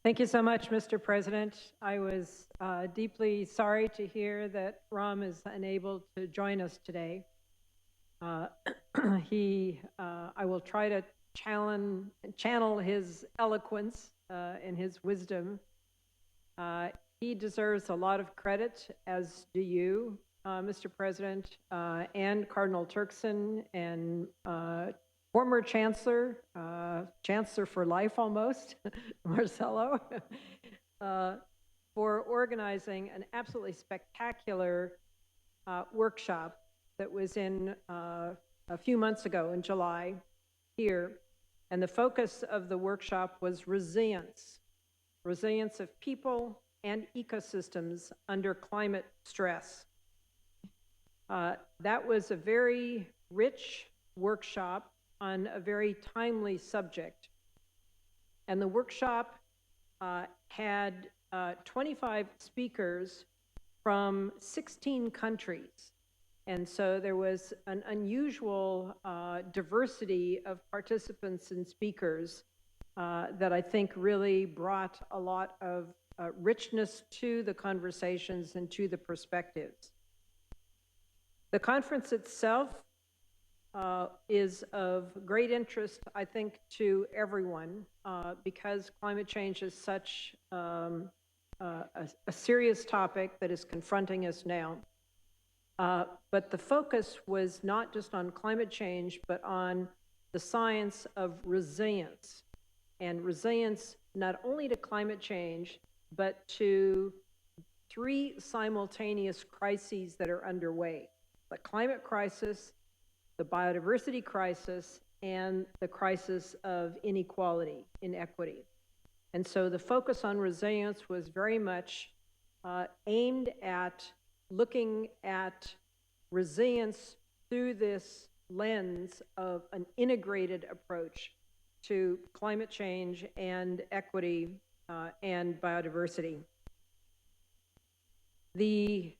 Thank you so much, Mr. President. I was deeply sorry to hear that Ram is unable to join us today. I will try to channel his eloquence and his wisdom. He deserves a lot of credit, as do you, Mr. President, and Cardinal Turkson and former Chancellor, Chancellor for life almost, Marcelo, for organizing an absolutely spectacular workshop that was in a few months ago in July here. And the focus of the workshop was resilience of people and ecosystems under climate stress. That was a very rich workshop on a very timely subject. And the workshop had 25 speakers from 16 countries. And so there was an unusual diversity of participants and speakers that I think really brought a lot of richness to the conversations and to the perspectives. The conference itself is of great interest, I think, to everyone because climate change is such a serious topic that is confronting us now. But the focus was not just on climate change, but on the science of resilience. And resilience not only to climate change, but to three simultaneous crises that are underway: the climate crisis, the biodiversity crisis, and the crisis of inequality, inequity. And so the focus on resilience was very much aimed at looking at resilience through this lens of an integrated approach to climate change and equity and biodiversity. The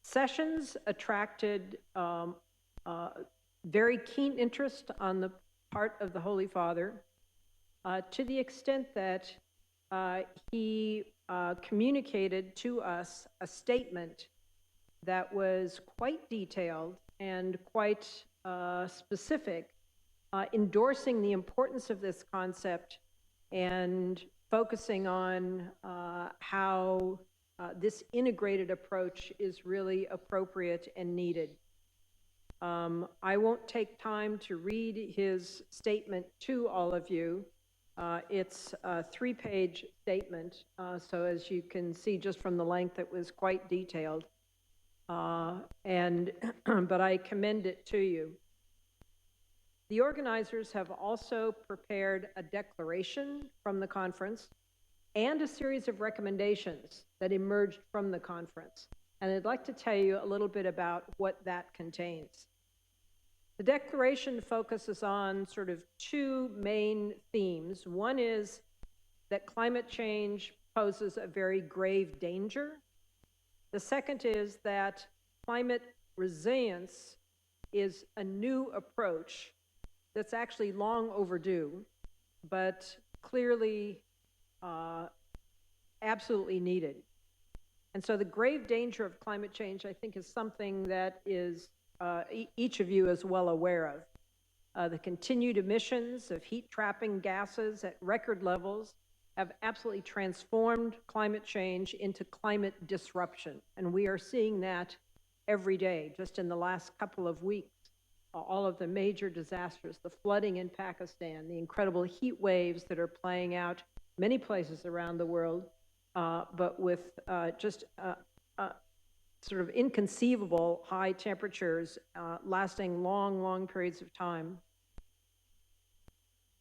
sessions attracted very keen interest on the part of the Holy Father to the extent that he communicated to us a statement that was quite detailed and quite specific, endorsing the importance of this concept and focusing on how this integrated approach is really appropriate and needed. I won't take time to read his statement to all of you. It's a 3-page statement, so as you can see just from the length, it was quite detailed. But I commend it to you. The organizers have also prepared a declaration from the conference and a series of recommendations that emerged from the conference. And I'd like to tell you a little bit about what that contains. The declaration focuses on sort of two main themes. One is that climate change poses a very grave danger. The second is that climate resilience is a new approach that's actually long overdue, but clearly absolutely needed. And so the grave danger of climate change, I think, is something that is each of you is well aware of. The continued emissions of heat-trapping gases at record levels have absolutely transformed climate change into climate disruption. And we are seeing that every day, just in the last couple of weeks. All of the major disasters, the flooding in Pakistan, the incredible heat waves that are playing out many places around the world, but with just sort of inconceivable high temperatures lasting long periods of time.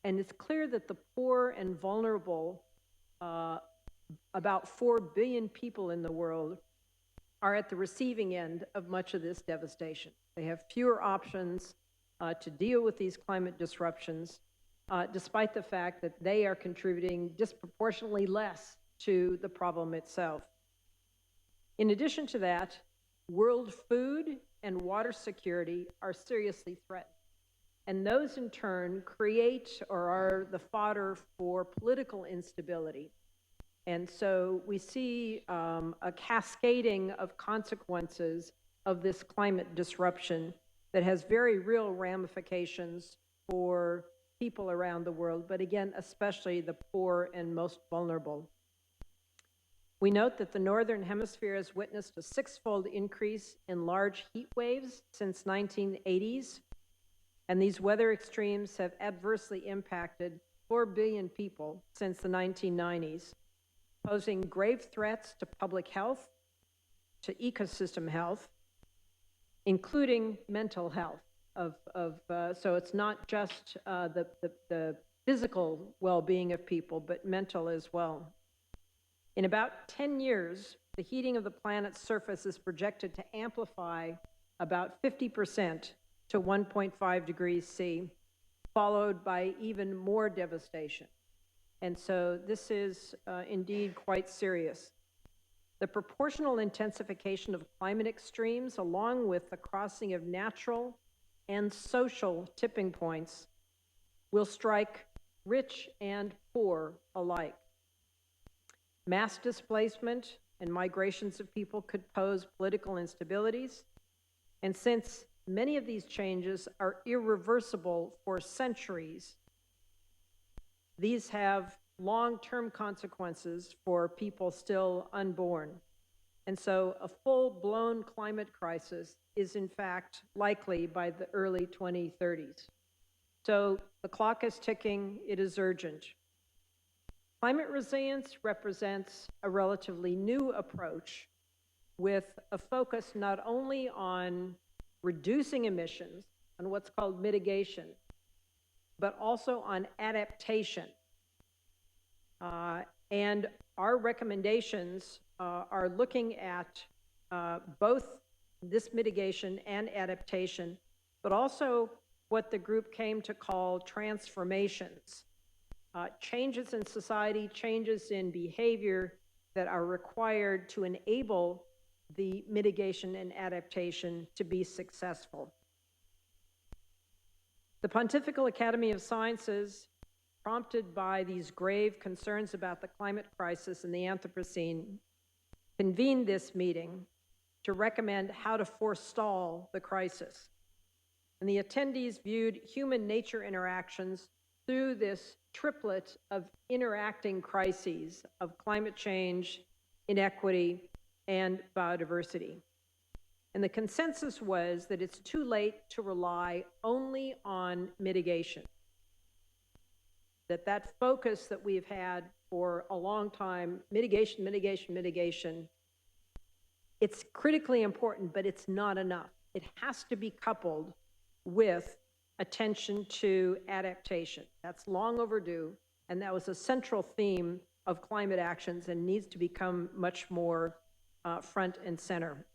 And it's clear that the poor and vulnerable, about 4 billion people in the world, are at the receiving end of much of this devastation. They have fewer options to deal with these climate disruptions, despite the fact that they are contributing disproportionately less to the problem itself. In addition to that, world food and water security are seriously threatened. And those in turn create or are the fodder for political instability. And so we see a cascading of consequences of this climate disruption that has very real ramifications for people around the world, but again, especially the poor and most vulnerable. We note that the Northern Hemisphere has witnessed a six-fold increase in large heat waves since 1980s, and these weather extremes have adversely impacted 4 billion people since the 1990s, posing grave threats to public health, to ecosystem health, including mental health. So it's not just the physical well-being of people, but mental as well. In about 10 years, the heating of the planet's surface is projected to amplify about 50% to 1.5 degrees C, followed by even more devastation. And so this is indeed quite serious. The proportional intensification of climate extremes, along with the crossing of natural and social tipping points, will strike rich and poor alike. Mass displacement and migrations of people could pose political instabilities, and since many of these changes are irreversible for centuries, these have long-term consequences for people still unborn. And so a full-blown climate crisis is in fact likely by the early 2030s. So the clock is ticking, it is urgent. Climate resilience represents a relatively new approach with a focus not only on reducing emissions, on what's called mitigation, but also on adaptation. And our recommendations are looking at both this mitigation and adaptation, but also what the group came to call transformations. Changes in society, changes in behavior that are required to enable the mitigation and adaptation to be successful. The Pontifical Academy of Sciences, prompted by these grave concerns about the climate crisis in the Anthropocene, convened this meeting to recommend how to forestall the crisis. And the attendees viewed human-nature interactions through this triplet of interacting crises of climate change, inequity, and biodiversity. And the consensus was that it's too late to rely only on mitigation. That focus that we've had for a long time, mitigation, mitigation, mitigation, it's critically important, but it's not enough. It has to be coupled with attention to adaptation. That's long overdue, and that was a central theme of climate actions and needs to become much more front and center.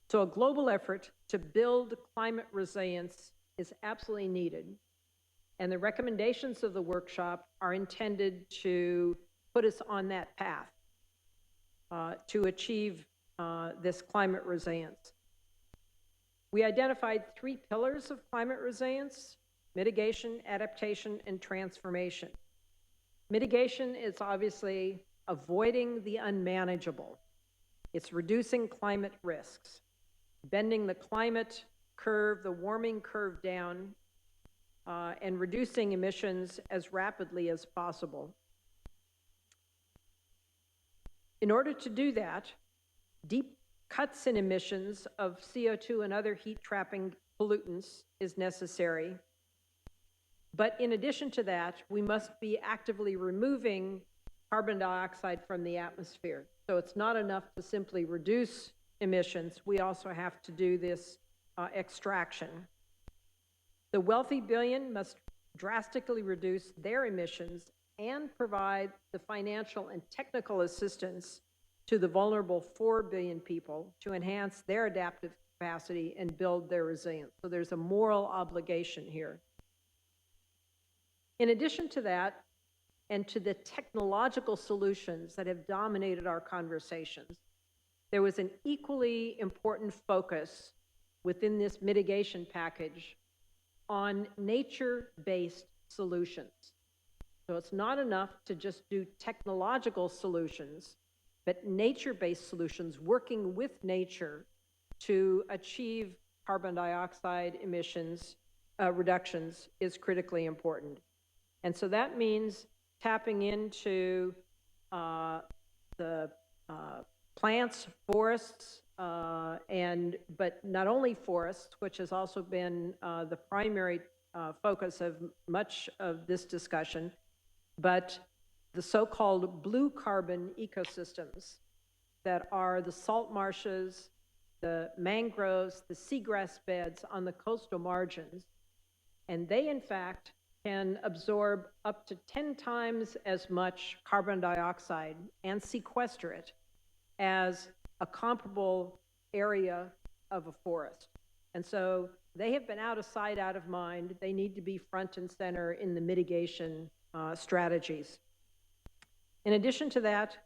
So a global effort to build climate resilience is absolutely needed. And the recommendations of the workshop are intended to put us on that path to achieve this climate resilience. We identified 3 pillars of climate resilience: mitigation, adaptation, and transformation. Mitigation is obviously avoiding the unmanageable. It's reducing climate risks, bending the climate curve, the warming curve down, and reducing emissions as rapidly as possible. In order to do that, deep cuts in emissions of CO2 and other heat-trapping pollutants is necessary. But in addition to that, we must be actively removing carbon dioxide from the atmosphere. So it's not enough to simply reduce emissions. We also have to do this extraction. The wealthy billion must drastically reduce their emissions and provide the financial and technical assistance to the vulnerable 4 billion people to enhance their adaptive capacity and build their resilience. So there's a moral obligation here. In addition to that, and to the technological solutions that have dominated our conversations, there was an equally important focus within this mitigation package on nature-based solutions. So it's not enough to just do technological solutions, but nature-based solutions working with nature to achieve carbon dioxide emissions reductions is critically important. And so that means tapping into the plants, forests, but not only forests, which has also been the primary focus of much of this discussion, but the so-called blue carbon ecosystems that are the salt marshes, the mangroves, the seagrass beds on the coastal margins. And they, in fact, can absorb up to 10 times as much carbon dioxide and sequester it as a comparable area of a forest. And so they have been out of sight, out of mind. They need to be front and center in the mitigation strategies. In addition to that,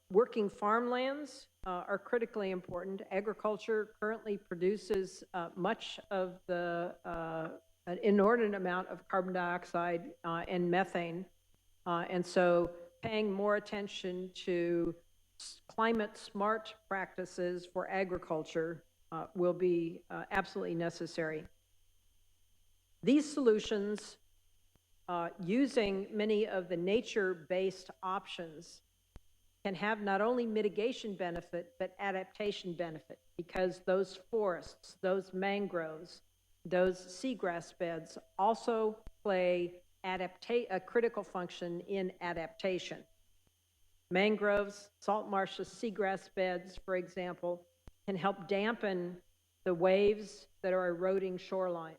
working farmlands are critically important. Agriculture currently produces much of the an inordinate amount of carbon dioxide and methane. And so paying more attention to climate smart practices for agriculture will be absolutely necessary. These solutions, using many of the nature-based options, can have not only mitigation benefit, but adaptation benefit, because those forests, those mangroves, those seagrass beds also play a critical function in adaptation. Mangroves, salt marshes, seagrass beds, for example, can help dampen the waves that are eroding shoreline.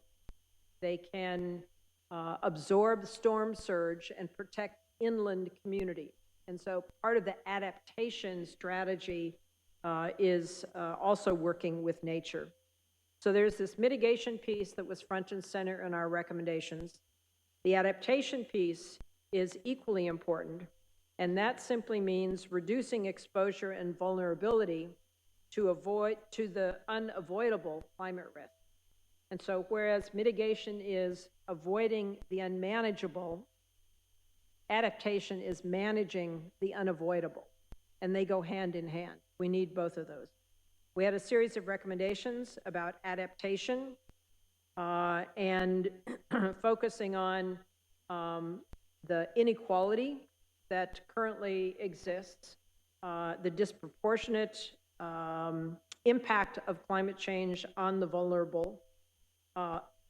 They can absorb storm surge and protect inland communities. And so part of the adaptation strategy is also working with nature. So there's this mitigation piece that was front and center in our recommendations. The adaptation piece is equally important, and that simply means reducing exposure and vulnerability to the unavoidable climate risk. And so whereas mitigation is avoiding the unmanageable, adaptation is managing the unavoidable, and they go hand in hand. We need both of those. We had a series of recommendations about adaptation and focusing on the inequality that currently exists, the disproportionate impact of climate change on the vulnerable,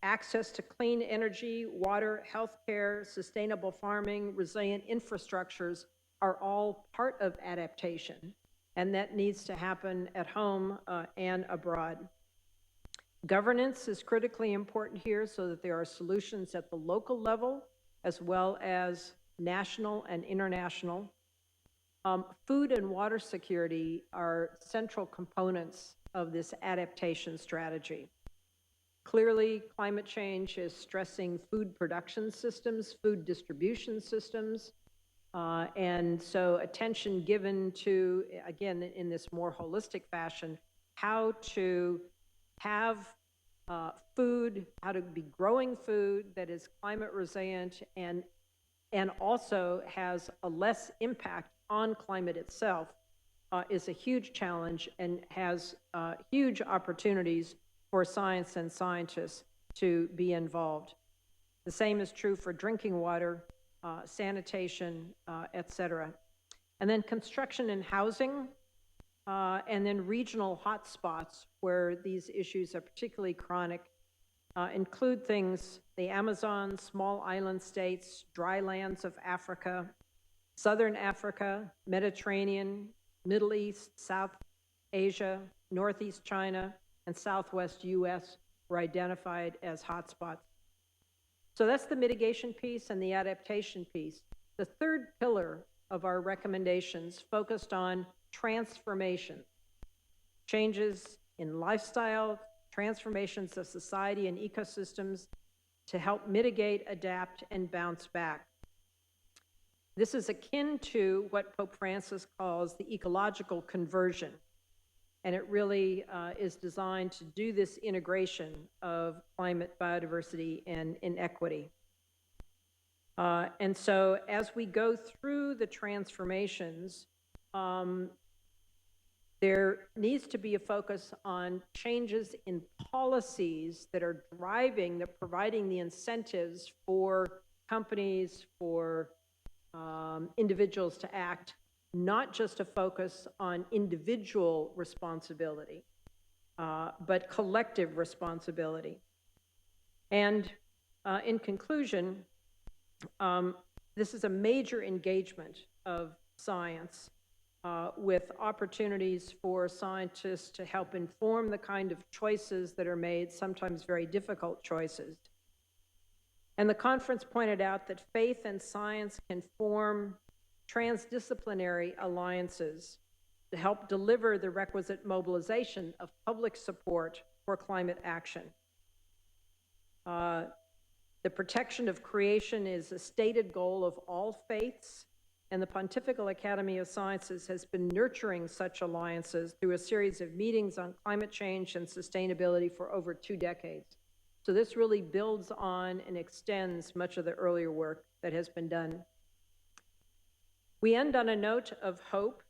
access to clean energy, water, healthcare, sustainable farming, resilient infrastructures are all part of adaptation, and that needs to happen at home and abroad. Governance is critically important here so that there are solutions at the local level as well as national and international. Food and water security are central components of this adaptation strategy. Clearly, climate change is stressing food production systems, food distribution systems, and so attention given to, again, in this more holistic fashion, how to have food, how to be growing food that is climate resilient and also has a less impact on climate itself is a huge challenge and has huge opportunities for science and scientists to be involved. The same is true for drinking water, sanitation, et cetera. And then construction and housing, and then regional hotspots where these issues are particularly chronic include things, the Amazon, small island states, dry lands of Africa, Southern Africa, Mediterranean, Middle East, South Asia, Northeast China, and Southwest US were identified as hotspots. So that's the mitigation piece and the adaptation piece. The third pillar of our recommendations focused on transformation, changes in lifestyle, transformations of society and ecosystems to help mitigate, adapt, and bounce back. This is akin to what Pope Francis calls the ecological conversion. and it really is designed to do this integration of climate, biodiversity, and inequity. And so as we go through the transformations, there needs to be a focus on changes in policies that are providing the incentives for companies, for individuals to act, not just a focus on individual responsibility, but collective responsibility. And in conclusion, this is a major engagement of science with opportunities for scientists to help inform the kind of choices that are made, sometimes very difficult choices. And the conference pointed out that faith and science can form transdisciplinary alliances to help deliver the requisite mobilization of public support for climate action. The protection of creation is a stated goal of all faiths, and the Pontifical Academy of Sciences has been nurturing such alliances through a series of meetings on climate change and sustainability for over 2 decades. So this really builds on and extends much of the earlier work that has been done. We end on a note of hope,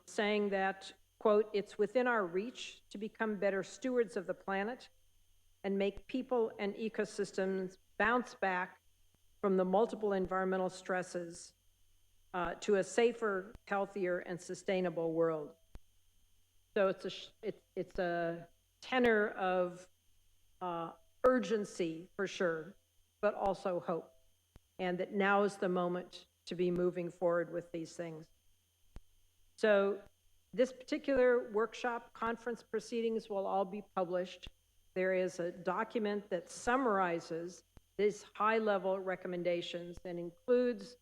saying that, quote, "It's within our reach to become better stewards of the planet and make people and ecosystems bounce back from the multiple environmental stresses to a safer, healthier, and sustainable world." So it's a tenor of urgency for sure, but also hope, and that now is the moment to be moving forward with these things. So this particular workshop conference proceedings will all be published. There is a document that summarizes these high-level recommendations and includes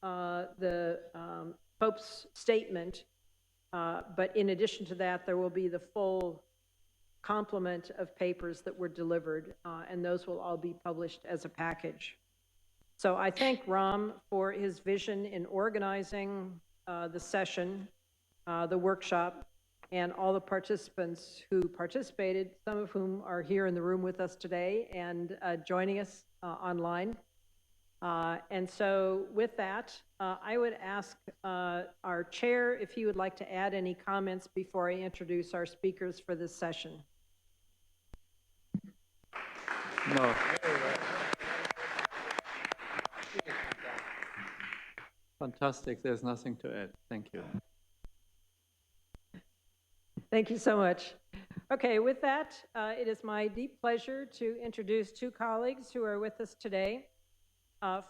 the Pope's statement, but in addition to that, there will be the full complement of papers that were delivered, and those will all be published as a package. So I thank Ram for his vision in organizing the session, the workshop, and all the participants who participated, some of whom are here in the room with us today and joining us online. And so with that, I would ask our chair if he would like to add any comments before I introduce our speakers for this session. No. Fantastic. There's nothing to add. Thank you. Thank you so much. Okay, with that, it is my deep pleasure to introduce 2 colleagues who are with us today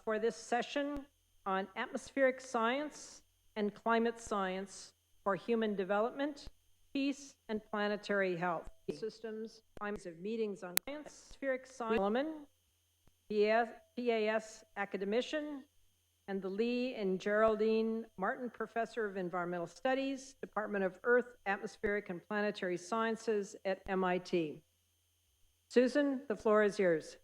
for this session on atmospheric science and climate science for human development, peace, and planetary health. Systems, climates of meetings on atmospheric science, Solomon, PAS Academician, and the Lee and Geraldine Martin Professor of Environmental Studies, Department of Earth, Atmospheric, and Planetary Sciences at MIT. Susan, the floor is yours.